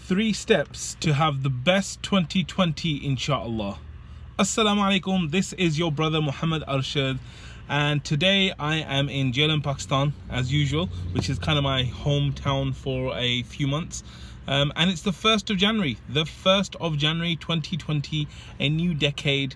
3 steps to have the best 2020 inshallah. Assalamu alaikum, this is your brother Mohammad Arshad, and today I am in Jhelum, Pakistan as usual, which is kind of my hometown for a few months. And it's the 1st of January, 2020, a new decade.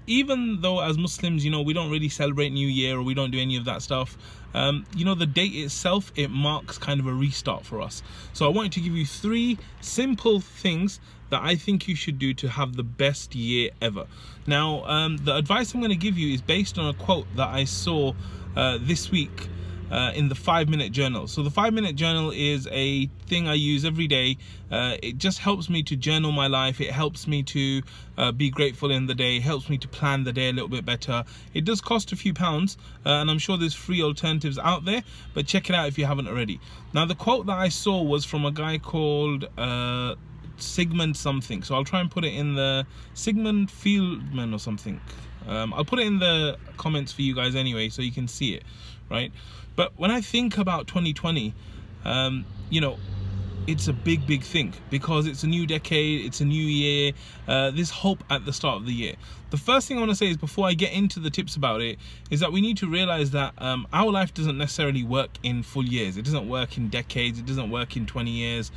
Even though as Muslims, we don't really celebrate New Year or we don't do any of that stuff, the date itself, it marks kind of a restart for us. So I wanted to give you 3 simple things that I think you should do to have the best year ever. Now, the advice I'm going to give you is based on a quote that I saw this week in the 5-minute journal. So the 5-minute journal is a thing I use every day. It just helps me to journal my life. It helps me to be grateful in the day. It helps me to plan the day a little bit better. It does cost a few pounds, and I'm sure there's free alternatives out there, but check it out if you haven't already. Now, the quote that I saw was from a guy called Sigmund something. So I'll try and put it in the Sigmund Fieldman or something. I'll put it in the comments for you guys anyway, so you can see it, right? But when I think about 2020, it's a big thing because it's a new decade, it's a new year, there's hope at the start of the year. The first thing I want to say is, before I get into the tips about it, is that we need to realize that our life doesn't necessarily work in full years. It doesn't work in decades. It doesn't work in 20 years.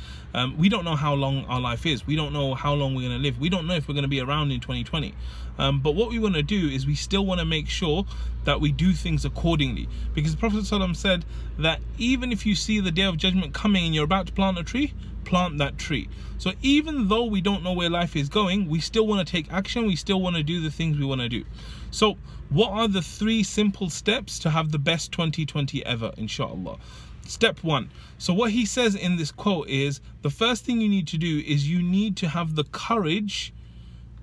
We don't know how long our life is. We don't know how long we're going to live. We don't know if we're going to be around in 2020. But what we want to do is we still want to make sure that we do things accordingly, because the Prophet ﷺ said that even if you see the day of judgment coming and you're about to plant a tree, plant that tree. So even though we don't know where life is going, we still want to take action. We still want to do the things we want to do. So what are the 3 simple steps to have the best 2020 ever, inshallah? Step 1. So what he says in this quote is, the first thing you need to do is you need to have the courage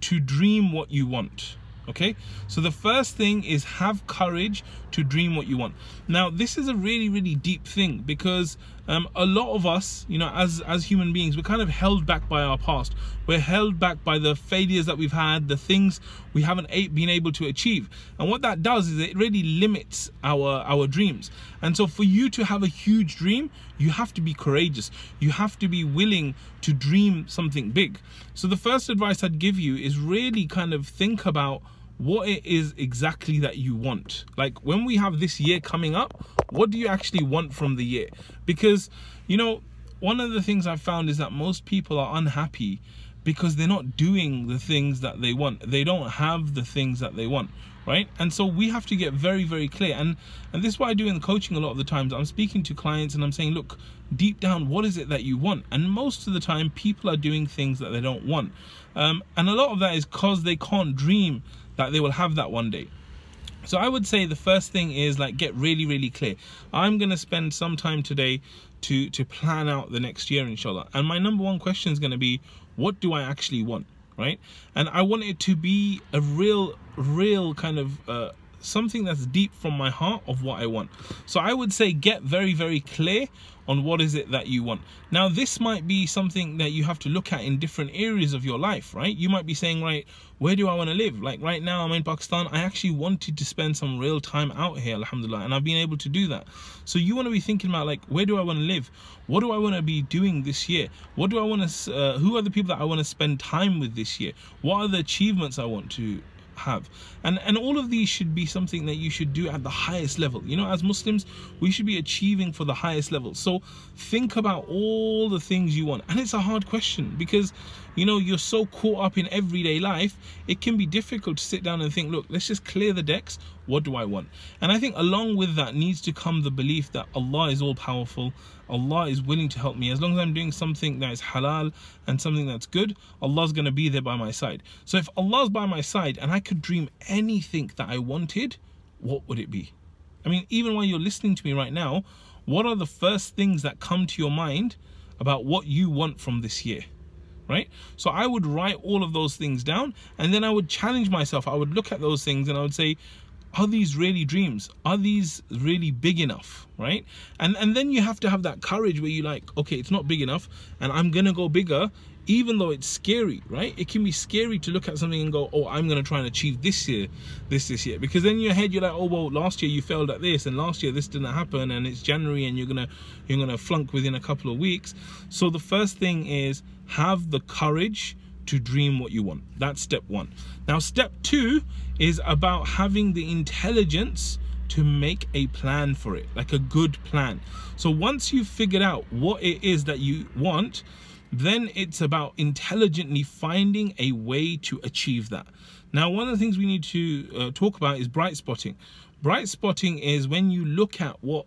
to dream what you want. Okay, so the first thing is have courage to dream what you want. Now, this is a really deep thing, because a lot of us, as human beings, we're kind of held back by our past. We're held back by the failures that we've had, the things we haven't been able to achieve. And what that does is it really limits our dreams. And so for you to have a huge dream, you have to be courageous. You have to be willing to dream something big. So the first advice I'd give you is really kind of think about what it is exactly that you want. Like, when we have this year coming up, what do you actually want from the year? Because, one of the things I've found is that most people are unhappy because they're not doing the things that they want. They don't have the things that they want, right? And so we have to get very clear. And this is what I do in coaching a lot of the times. I'm speaking to clients and I'm saying, look, deep down, what is it that you want? And most of the time, people are doing things that they don't want. And a lot of that is because they can't dream that they will have that one day. So I would say the first thing is, like, get really clear. I'm going to spend some time today to plan out the next year, inshallah. And my number 1 question is going to be, what do I actually want, right? And I want it to be a real kind of something that's deep from my heart of what I want. So I would say get very clear on what is it that you want. Now, this might be something that you have to look at in different areas of your life, right? You might be saying, right, where do I want to live? Like right now, I'm in Pakistan. I actually wanted to spend some real time out here, alhamdulillah, and I've been able to do that. So you want to be thinking about, like, where do I want to live? What do I want to be doing this year? What do I want to, who are the people that I want to spend time with this year? What are the achievements I want to have? And all of these should be something that you should do at the highest level. As Muslims, we should be achieving for the highest level. So think about all the things you want. And it's a hard question because you're so caught up in everyday life, it can be difficult to sit down and think, look, let's just clear the decks. What do I want? And I think along with that needs to come the belief that Allah is all powerful. Allah is willing to help me. As long as I'm doing something that is halal and something that's good, Allah's going to be there by my side. So if Allah's by my side and I could dream anything that I wanted, what would it be? I mean, even while you're listening to me right now, what are the first things that come to your mind about what you want from this year? Right? So I would write all of those things down, and then I would challenge myself. I would look at those things and I would say, are these really dreams? Are these really big enough, right? And then you have to have that courage where you're like, okay, it's not big enough and I'm gonna go bigger, even though it's scary, right? It can be scary to look at something and go, oh, I'm gonna try and achieve this year, this year, because then in your head you're like, oh, well, last year you failed at this, and last year this didn't happen, and it's January and you're gonna flunk within a couple of weeks. So the first thing is have the courage to dream what you want. That's step one. Now step two is about having the intelligence to make a plan for it, like a good plan. So once you've figured out what it is that you want, then it's about intelligently finding a way to achieve that. Now, one of the things we need to talk about is bright spotting. Bright spotting is when you look at what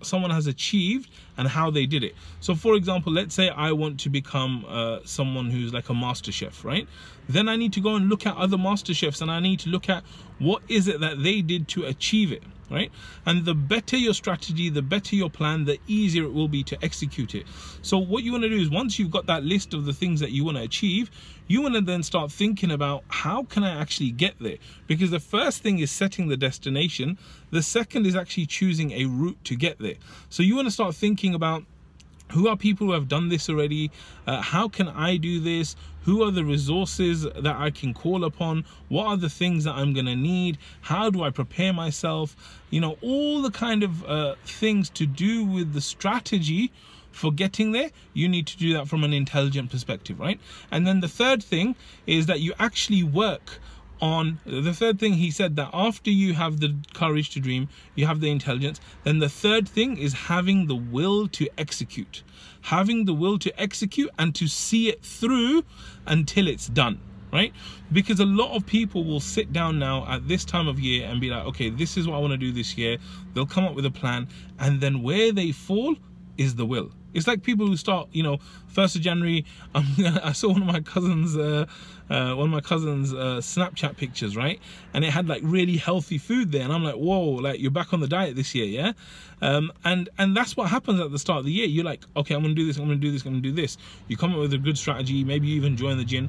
someone has achieved and how they did it. So for example, let's say I want to become someone who's like a master chef, right? Then I need to go and look at other master chefs, and I need to look at what is it that they did to achieve it, right? And the better your strategy, the better your plan, the easier it will be to execute it. So what you want to do is, once you've got that list of the things that you want to achieve, you want to then start thinking about, how can I actually get there? Because the first thing is setting the destination. The second is actually choosing a route to get there. So you want to start thinking about, who are people who have done this already? How can I do this? Who are the resources that I can call upon? What are the things that I'm gonna need? How do I prepare myself? You know, all the kind of things to do with the strategy for getting there. You need to do that from an intelligent perspective, right? And then the third thing is that you actually work on the third thing. He said that after you have the courage to dream, you have the intelligence, then the third thing is having the will to execute. Having the will to execute and to see it through until it's done, right? Because a lot of people will sit down now at this time of year and be like, okay, this is what I want to do this year. They'll come up with a plan, and then where they fall is the will. It's like people who start, you know, 1st of January, I saw one of my cousins' Snapchat pictures, right? And it had like really healthy food there. And I'm like, whoa, like you're back on the diet this year, yeah? And that's what happens at the start of the year. You're like, okay, I'm gonna do this, I'm gonna do this, I'm gonna do this. You come up with a good strategy, maybe you even join the gym.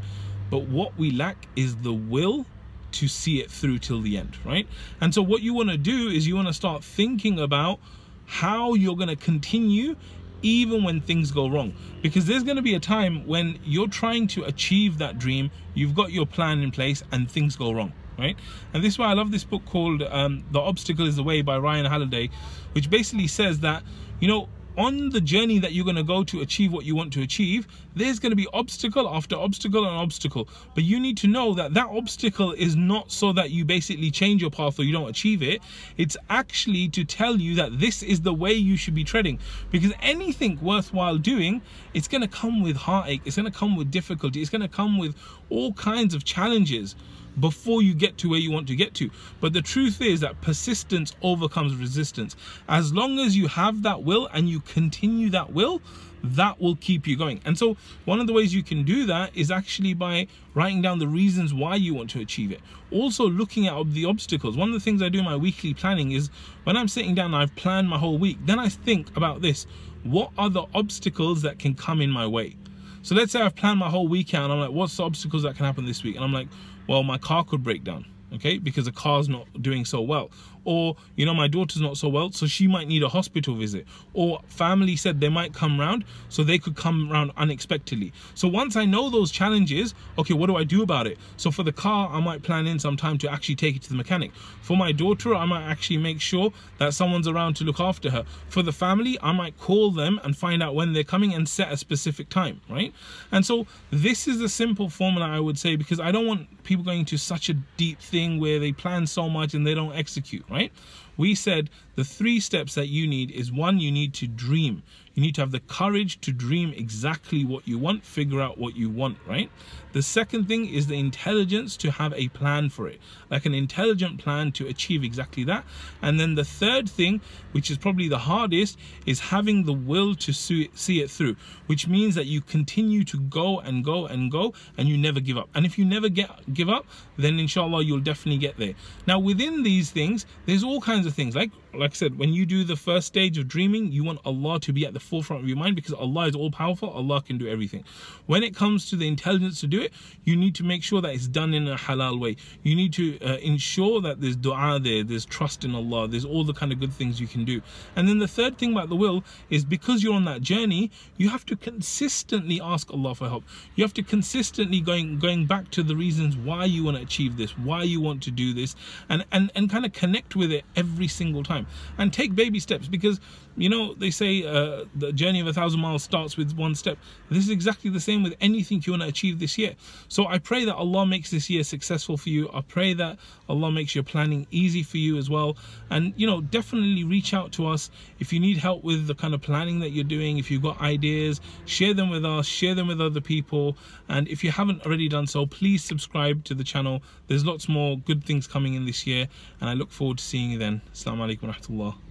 But what we lack is the will to see it through till the end, right? And so what you wanna do is you wanna start thinking about how you're gonna continue even when things go wrong, because there's going to be a time when you're trying to achieve that dream, you've got your plan in place, and things go wrong, right? And this is why I love this book called The Obstacle is the Way by Ryan Holiday, which basically says that, you know, on the journey that you're going to go to achieve what you want to achieve, there's going to be obstacle after obstacle and obstacle. But you need to know that that obstacle is not so that you basically change your path or you don't achieve it. It's actually to tell you that this is the way you should be treading. Because anything worthwhile doing, it's going to come with heartache, it's going to come with difficulty, it's going to come with all kinds of challenges before you get to where you want to get to. But the truth is that persistence overcomes resistance. As long as you have that will and you continue that will, that will keep you going. And so one of the ways you can do that is actually by writing down the reasons why you want to achieve it. Also looking at the obstacles. One of the things I do in my weekly planning is when I'm sitting down and I've planned my whole week, then I think about this: what are the obstacles that can come in my way? So let's say I've planned my whole week out and I'm like, what's the obstacles that can happen this week? And I'm like, well, my car could break down, okay, because the car's not doing so well. Or, you know, my daughter's not so well, so she might need a hospital visit. Or family said they might come round, so they could come round unexpectedly. So once I know those challenges, okay, what do I do about it? So for the car, I might plan in some time to actually take it to the mechanic. For my daughter, I might actually make sure that someone's around to look after her. For the family, I might call them and find out when they're coming and set a specific time, right? And so this is a simple formula, I would say, because I don't want people going to such a deep thing where they plan so much and they don't execute, right? We said the 3 steps that you need is: 1, you need to dream. You need to have the courage to dream exactly what you want, figure out what you want, right? The second thing is the intelligence to have a plan for it, like an intelligent plan to achieve exactly that. And then the third thing, which is probably the hardest, is having the will to see it through, which means that you continue to go and go and go, and you never give up. And if you never give up, then inshallah you'll definitely get there. Now within these things, there's all kinds of things, like like I said, when you do the first stage of dreaming, you want Allah to be at the forefront of your mind, because Allah is all powerful. Allah can do everything. When it comes to the intelligence to do it, you need to make sure that it's done in a halal way. You need to ensure that there's dua there's trust in Allah, there's all the kind of good things you can do. And then the third thing about the will is, because you're on that journey, you have to consistently ask Allah for help. You have to consistently going back to the reasons why you want to achieve this, why you want to do this, and kind of connect with it every single time, and take baby steps. Because, you know, they say the journey of 1,000 miles starts with one step. This is exactly the same with anything you want to achieve this year. So I pray that Allah makes this year successful for you. I pray that Allah makes your planning easy for you as well. And, you know, definitely reach out to us if you need help with the kind of planning that you're doing. If you've got ideas, share them with us, share them with other people. And if you haven't already done so, please subscribe to the channel. There's lots more good things coming in this year, and I look forward to seeing you then. Assalamu alaikum wa rahmatullah.